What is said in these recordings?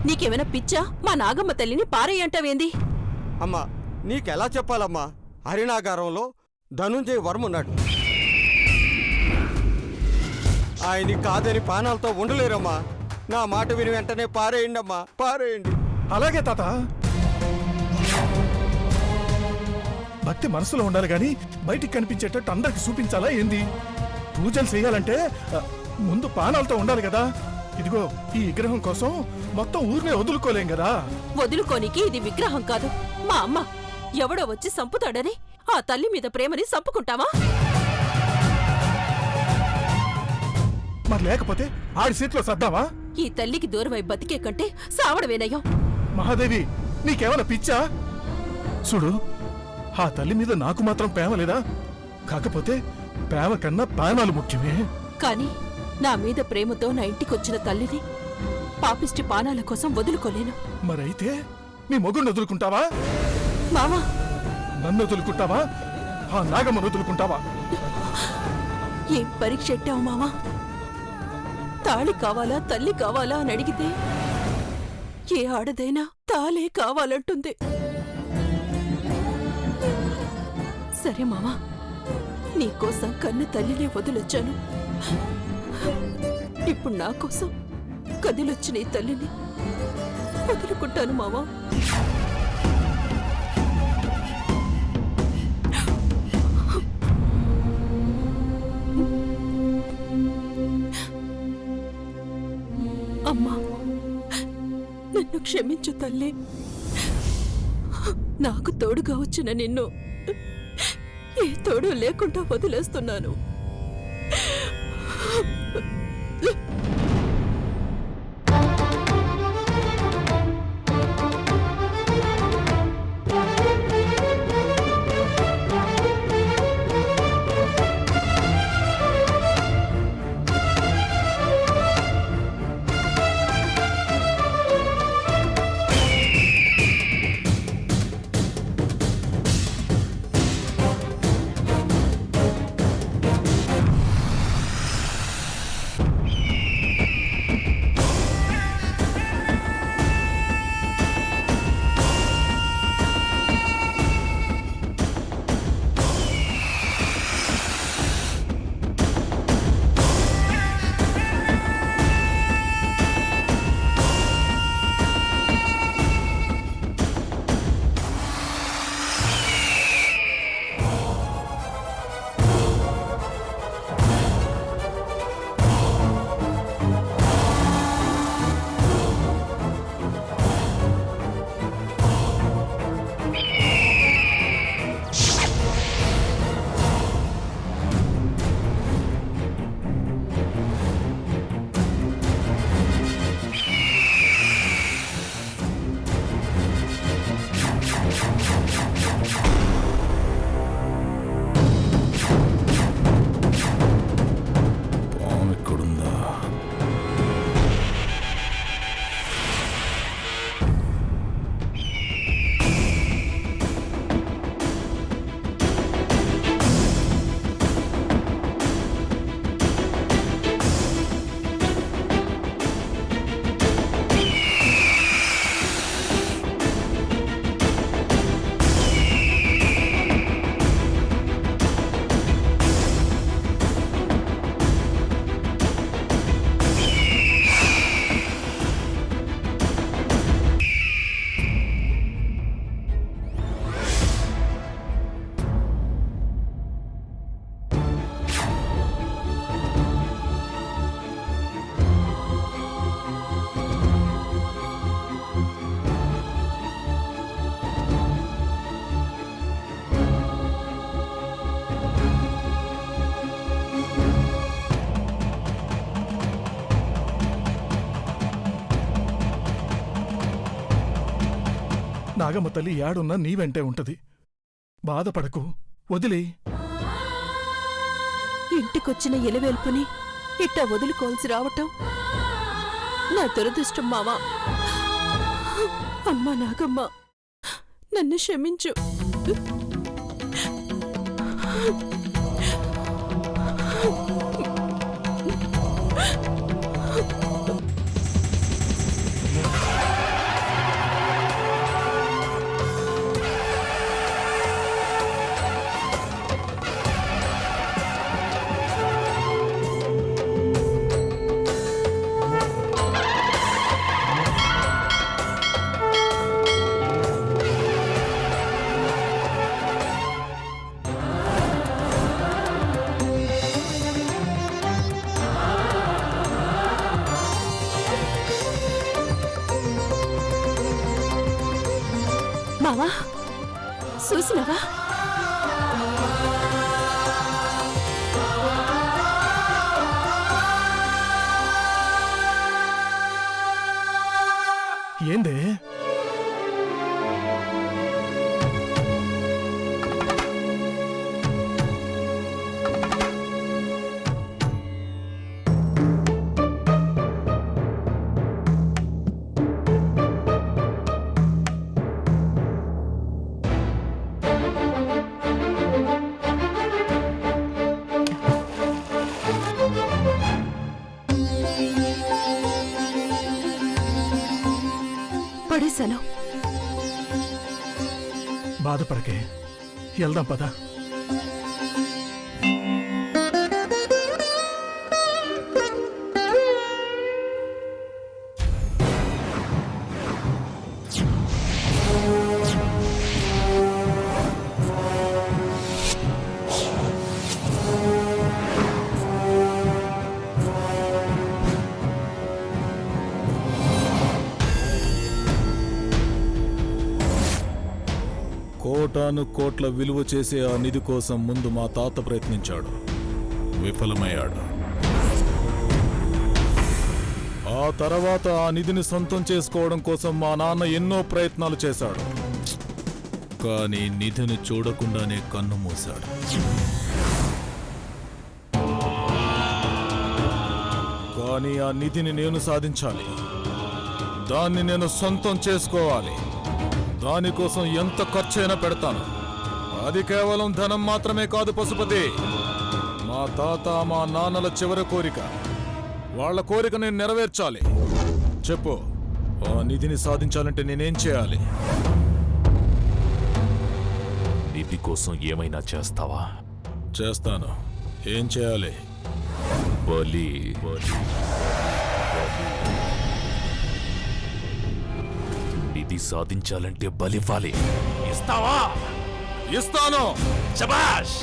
నీకేమైనా పిచ్చా? మా నాగమ్మ తల్లిని పారేయంటావేంది? అమ్మా నీకెలా చెప్పాలమ్మా? హరినాగారంలో ధనుంజయ వర్మున్నాడు. ఆయన్ని కాదని పానాలతో ఉండలేరమ్మా. నా మాట విని వెంటనే పారేయండి అమ్మా, పారేయండి. అలాగే తాత. భక్తి మనసులో ఉండాలి గాని బయటికి కనిపించేటట్టు అందరికి చూపించాలా ఏంది? పూజలు చేయాలంటే ముందు పానాలతో ఉండాలి కదా. ఇదిగో ఈ విగ్రహం కోసం మొత్తం ఊరినే వదులుకోలేం కదా. వదులుకోనికి ఇది విగ్రహం కాదు, మా అమ్మ. ఎవడో వచ్చి సంపుతాడని ఆ తల్లి మీద ప్రేమని సంపుకుంటావా? మరి లేకపోతే ఆడి సీట్లో సర్దావా? ఈ తల్లికి దూరమై బతికే కంటే సావడమేనయ్యో. మహాదేవి, నీకేమైనా పిచ్చా? చూడు, ఆ తల్లి మీద నాకు మాత్రం ప్రేమ లేదా? కాకపోతే ప్రేమ కన్నా ప్రాణాలు ముఖ్యమే. కాని నా మీద ప్రేమతో నా ఇంటికొచ్చిన తల్లిని పాపిష్టి పానాల కోసం వదులుకోలేను. మరైతే నీ మొగుడిని వదులుకుంటావా? మావా, నన్ను వదులుకుంటావా? ఆ నాగమ్మను వదులుకుంటావా? ఏం పరీక్ష ఎట్టావు మావా? తాళి కావాలా తల్లి కావాలా అని అడిగితే ఏ ఆడదైనా తాళే కావాలంటుంది. సరే మావా, నీకోసం కన్న తల్లినే వదిలొచ్చాను. ఇప్పుడు నా కోసం కదిలొచ్చిన ఈ తల్లిని వదులుకుంటాను మావా. అమ్మా, నన్ను క్షమించు తల్లి. నాకు తోడుగా వచ్చిన నిన్ను ఏ తోడు లేకుండా వదిలేస్తున్నాను. నాగమ్మ తల్లి ఏడున్నా నీ వెంటే ఉంటది. బాధపడకు, వదిలే. ఇంటికొచ్చిన ఎలవేల్పుని ఇట్టా వదులుకోవాల్సి రావటం నా దురదృష్టం మావా. అమ్మా నాగమ్మ, నన్ను క్షమించు. మావా చూసినవా? ఏందే? పడేశాను. బాధపడకే, వెళ్దాం పద. కోటాను కోట్ల విలువ చేసే ఆ నిధి కోసం ముందు మా తాత ప్రయత్నించాడు, విఫలమయ్యాడు. ఆ తర్వాత ఆ నిధిని సొంతం చేసుకోవడం కోసం మా నాన్న ఎన్నో ప్రయత్నాలు చేశాడు. కానీ నిధిని చూడకుండానే కన్ను మూశాడు. కానీ ఆ నిధిని నేను సాధించాలి, దాన్ని నేను సొంతం చేసుకోవాలి. దానికోసం ఎంత ఖర్చైనా పెడతాను. అది కేవలం ధనం మాత్రమే కాదు పశుపతి, మా తాత మా నాన్నల చివరి కోరిక. వాళ్ళ కోరిక నేను నెరవేర్చాలి. చెప్పు, ఆ నిధిని సాధించాలంటే నేనేం చేయాలి? నిధి కోసం ఏమైనా చేస్తావా? చేస్తాను. ఏం చేయాలి? బలి. నిధి సాధించాలంటే బలివ్వాలి. ఇస్తావా? ఇస్తాను. శబాష్,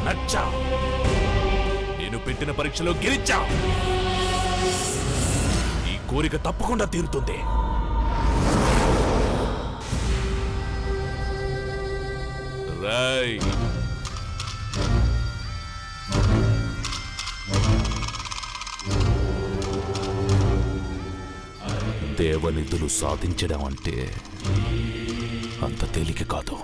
నచ్చా. నేను పెట్టిన పరీక్షలో గెలిచా. ఈ కోరిక తప్పకుండా తీరుతుంది. రైట్. దేవనిధులు సాధించడం అంటే అంత తేలిక కాదు.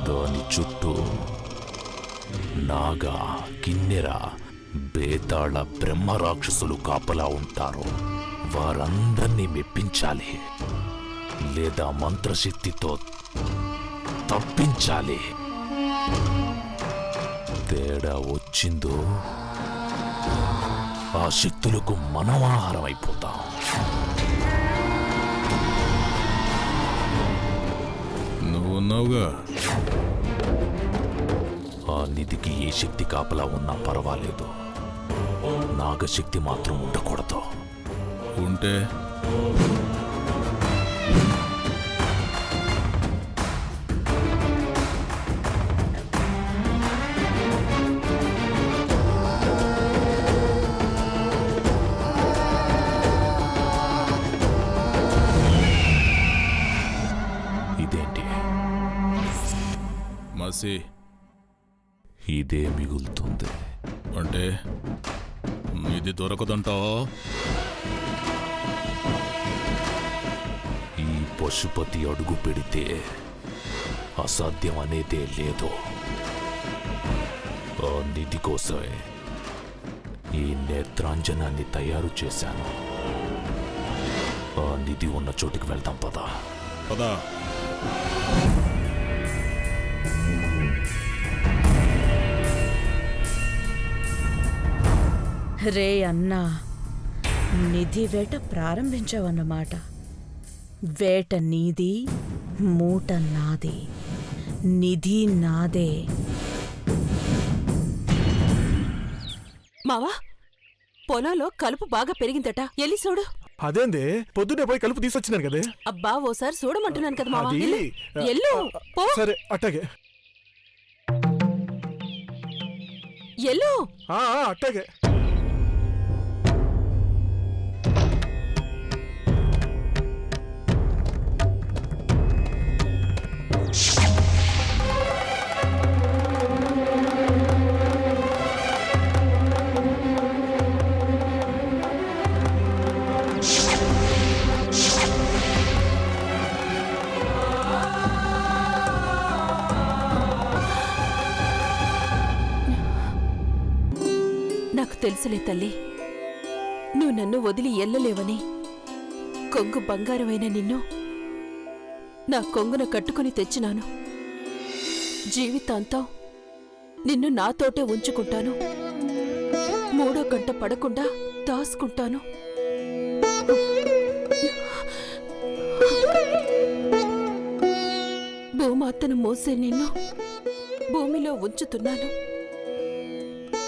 దాని చుట్టూ నాగ, కిన్నెర, బేతాళ, బ్రహ్మ రాక్షసులు కాపలా ఉంటారు. వారందర్నీ మెప్పించాలి, లేదా మంత్రశక్తితో తప్పించాలి. తేడా వచ్చిందో ఆ శక్తులకు మనం ఆహారం అయిపోతాం. నువ్వున్నావుగా. ఆ నిధికి ఏ శక్తి కాపలా ఉన్నా పర్వాలేదు, నాగశక్తి మాత్రం ఉండకూడదు. ఉంటే ఇదేంటి? మసి ఇదే మిగులుతుంది. అంటే ఇది దొరకదంటావా? ఈ పశుపతి అడుగు పెడితే అసాధ్యం అనేదే లేదు. ఆ నిధి కోసమే ఈ నేత్రాంజనాన్ని తయారు చేశాను. ఆ నిధి ఉన్న చోటికి వెళ్దాం పదా. పదా. రే అన్నా, నిధి వేట ప్రారంభించావన్నమాట. వేట నీది, మూట నాది, నిధి నాదే. మావా, పొలంలో కలుపు బాగా పెరిగిందట, ఎల్లి చూడు. అదేందే, పొద్దునే పోయి కలుపు తీసుకొచ్చినాను కదే. అబ్బా, ఓసారి చూడమంటున్నాను కదా మావా. అది ఎల్లు పో. సరే, అట్టాగే. ఎల్లు. అట్టాగే. తెలుసులే తల్లి, నువ్వు నన్ను వదిలి ఎల్లలేవని. కొంగు బంగారమైన నిన్ను నా కొంగున కట్టుకుని తెచ్చినాను. జీవితాంతం నిన్ను నాతోటే ఉంచుకుంటాను. మూడో గంట పడకుండా దాసుకుంటాను. భూమాతను మోసే నిన్ను భూమిలో ఉంచుతున్నాను.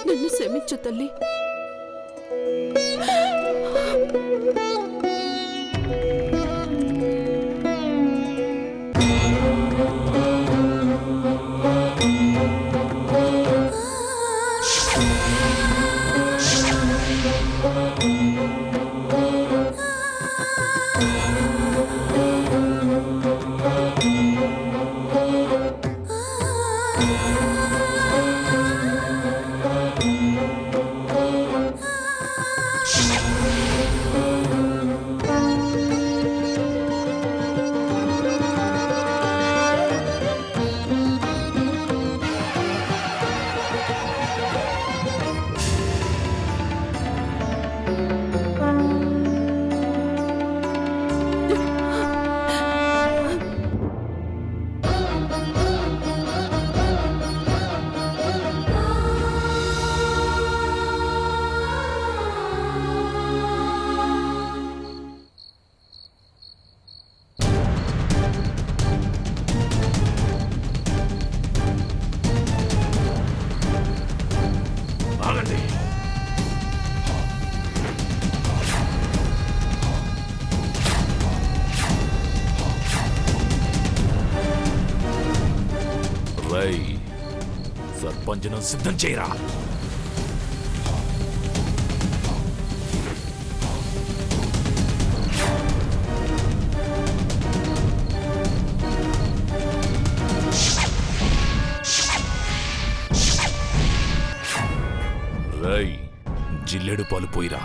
నిన్ను క్షమించు తల్లి. సర్పంచనం సిద్ధం చేయరా. రై జిల్లెడు పాలు పోయిరా.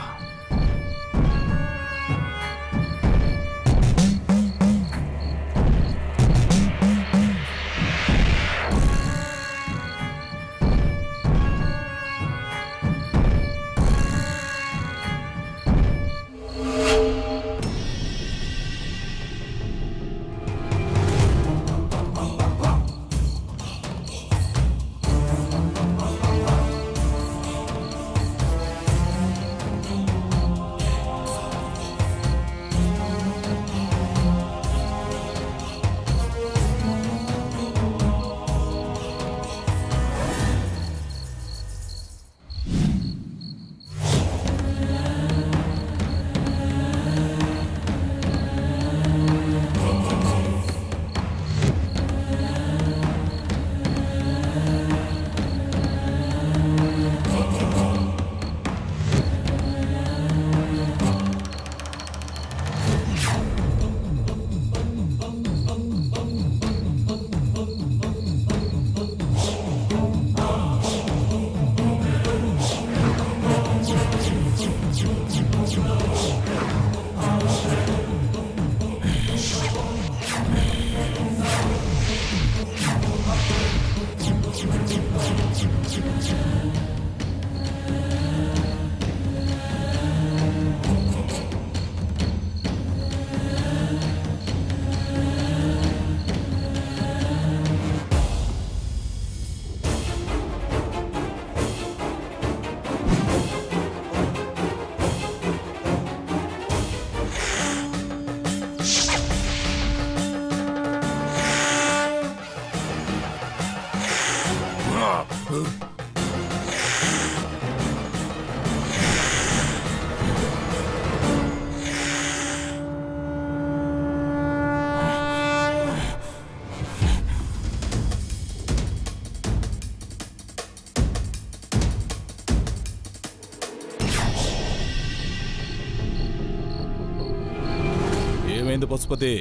ఏమైంది పశుపతి?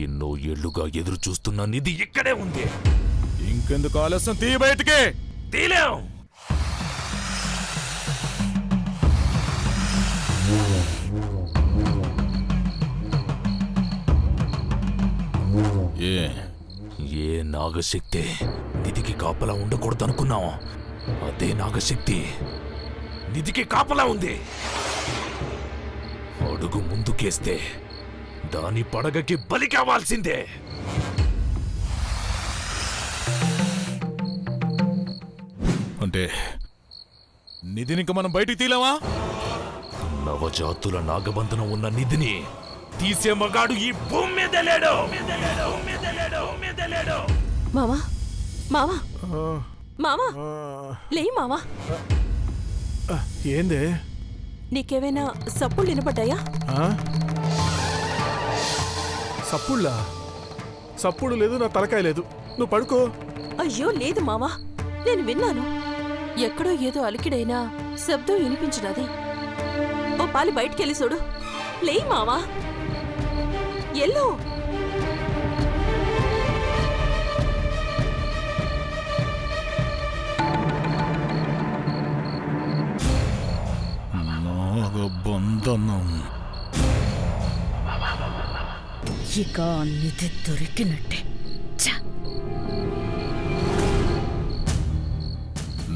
ఎన్నో ఏళ్లుగా ఎదురు చూస్తున్న నిధి ఇక్కడే ఉంది. ఇంకెందుకు ఆలస్యం? తీ బయటికి. తీలేం. ఏ నాగశక్తి నిధికి కాపలా ఉండకూడదనుకున్నావు, అదే నాగశక్తి నిధికి కాపలా ఉంది. అడుగు ముందుకేస్తే దాని పడగకి బలి కావాల్సిందే. అంటే నిధినిక మనం బయటికి తీలేమా? నవజాతుల నాగబంధనం ఉన్న నిధిని తీసే మగాడు ఈ భూమి మీద లేడు. మావా మావా మావా లే మావా. ఏందే? నీకేమైనా సప్పుళ్ళు వినపడ్డాయా? సప్పుళ్ళా? సప్పుడు లేదు, నా తలకాయ లేదు. నువ్వు పడుకో. అయ్యో లేదు మావా, నేను విన్నాను. ఎక్కడో ఏదో అలికిడైనా శబ్దం వినిపించినది. ఓ పాలి బయటికెళ్ళి చూడు. లే మావా, ఎల్లో. నాగబంధనం. ఇక ఆ నిధి దొరికినట్టే. ఛ!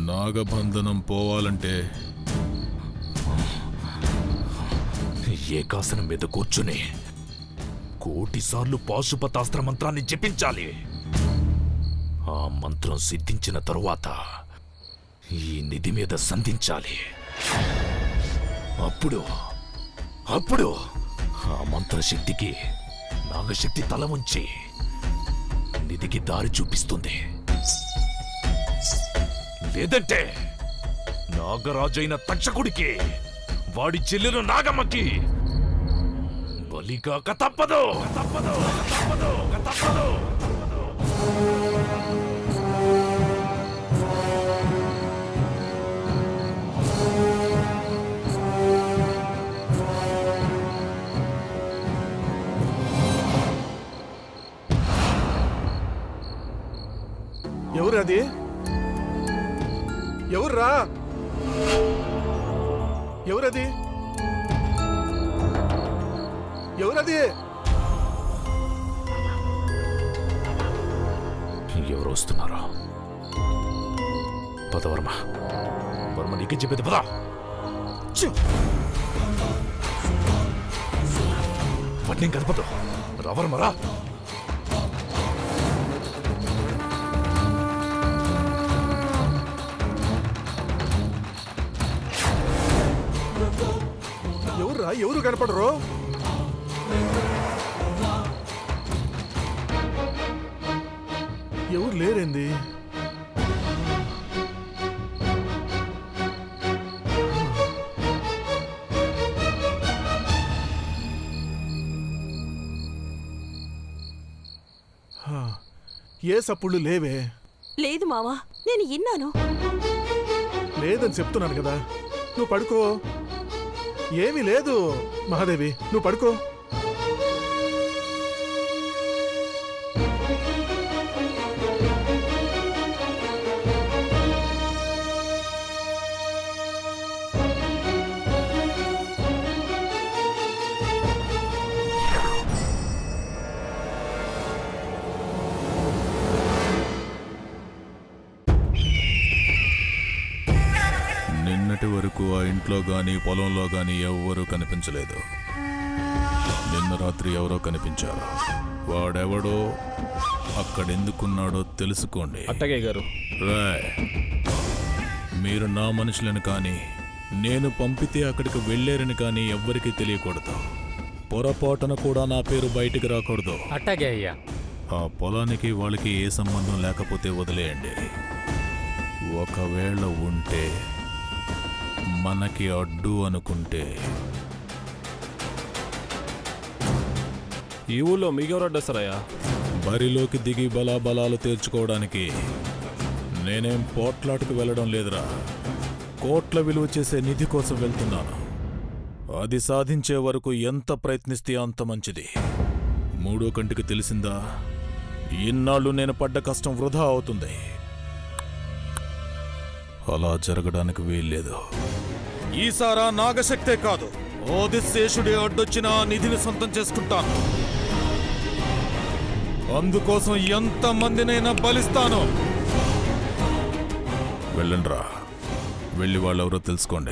నాగబంధనం పోవాలంటే ఏకాసనం మీద కూర్చుని కోటిసార్లు పాశుపతాస్త్ర మంత్రాన్ని జపించాలి. ఆ మంత్రం సిద్ధించిన తరువాత ఈ నిధి మీద సంధించాలి. అప్పుడు ఆ మంత్రశక్తికి నాగశక్తి తల ఉంచి నిధికి దారి చూపిస్తుంది. లేదంటే నాగరాజైన తక్షకుడికి వాడి చెల్లెలు నాగమ్మకి బలికాక తప్పదు. ఎవరది? ఎవర్రా? ఎవరది? ఎవరది? ఎవరు వస్తున్నారా? పదవర్మ, వర్మ నీకే చెప్పేది పద. వాటిని కలపదు. రావర్మరా. ఎవర్రా? ఎవరు కనపడరు? ఎవరు లేరేంది? ఏ సప్పుడు లేవే? లేదు మావా, నేను విన్నాను. లేదని చెప్తున్నాను కదా, నువ్వు పడుకో. ఏమీ లేదు మహాదేవి, నువ్వు పడుకో. నిన్నటి వరకు ఆ ఇంట్లో గాని పొలంలో గాని ఎవ్వరూ కనిపించలేదు. నిన్న రాత్రి ఎవరో కనిపించారు. వాడెవడో అక్కడెందుకున్నాడో తెలుసుకోండి. అట్టగయ్య గారు. రాయ్, మీరు నా మనుషులను కానీ నేను పంపితే అక్కడికి వెళ్ళారని కానీ ఎవ్వరికీ తెలియకూడదు. పొరపాటున కూడా నా పేరు బయటికి రాకూడదు. అట్టగే అయ్యా. ఆ పొలానికి వాళ్ళకి ఏ సంబంధం లేకపోతే వదిలేయండి. ఒకవేళ ఉంటే మనకి అడ్డు అనుకుంటే ఈ ఊళ్ళో మీకెవరు అడ్డొస్తారయ్యా? బరిలోకి దిగి బలాబలాలు తేల్చుకోవడానికి నేనేం పోట్లాటకు వెళ్ళడం లేదురా. కోట్ల విలువ చేసే నిధి కోసం వెళ్తున్నాను. అది సాధించే వరకు ఎంత ప్రయత్నిస్తే అంత మంచిది. మూడో కంటికి తెలిసిందా, ఇన్నాళ్ళు నేను పడ్డ కష్టం వృధా అవుతుంది. అలా జరగడానికి వీల్లేదు. ఈసారా నాగశక్తే కాదు, ఓదిశేషుడి అడ్డొచ్చిన ఆ నిధిని సొంతం చేసుకుంటాను. అందుకోసం ఎంత మందినైనా బలిస్తాను. వెళ్ళండ్రా. వెళ్ళి వాళ్ళెవరో తెలుసుకోండి.